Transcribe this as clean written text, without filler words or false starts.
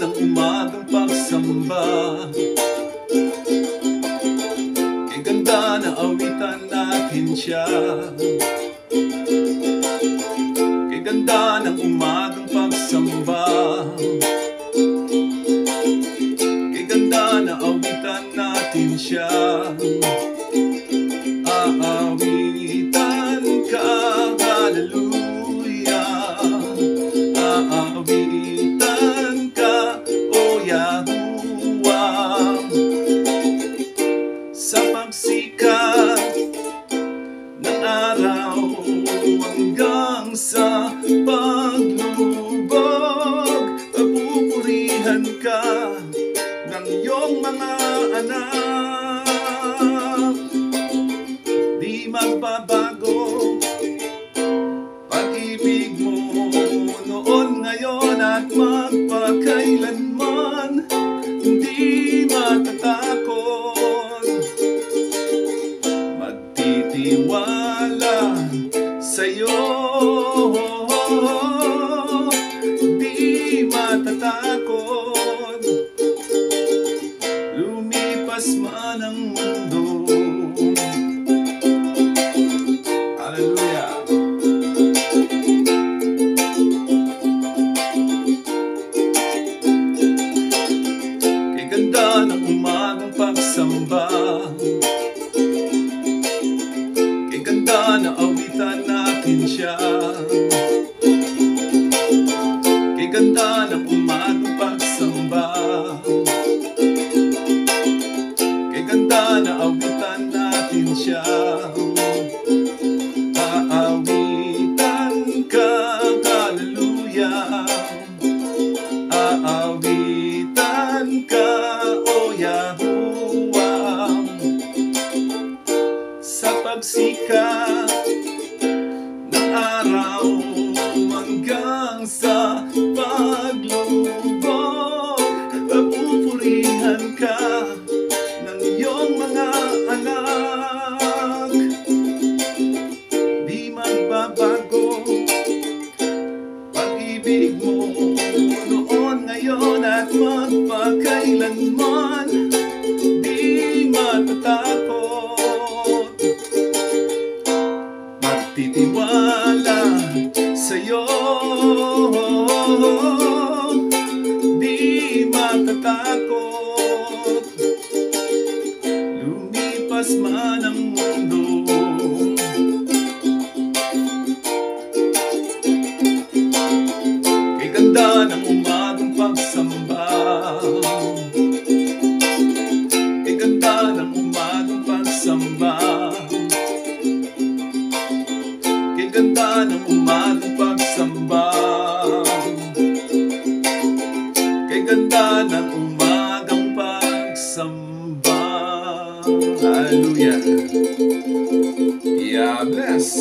ng umagang pagsamba, kay ganda na awitan natin siya. Kay ganda ng umagang pagsamba, kay ganda na awitan natin siya. Aawitan ka, hallelujah. Aawitan ka, O Yahuwah. Sa pagsikat ng araw hanggang sa paglubog, papupurihan ka ng iyong mga anak. Di magbabago pag-ibig mo noon, ngayon at magpakailanman. Hindi matatakot, magtitiwala sa'yo. Di matatakot, lumipas man ang mundo. Hallelujah. Kay ganda ng umagang pagsamba, kay ganda na awitan natin siya. Kay ganda ng umagang pagsamba, kay ganda na awitan natin siya. Aawitan ka, hallelujah. Aawitan ka, O Yahuwah. Sa pagsikat ng araw hanggang sa paglubog, papupurihan ka ng iyong mga anak. Di magbabago pag-ibig mo noon, ngayon at magpakailanman. Di matatakot, magtitiwala sa'yo. Di matatakot, lumipas man ang mundo. Kay ganda ng umagang pagsamba, kay ganda ng umagang pagsamba, kay ganda ng umagang pagsamba, kay ganda ng umagang pagsamba. Hallelujah. Yeah, bless.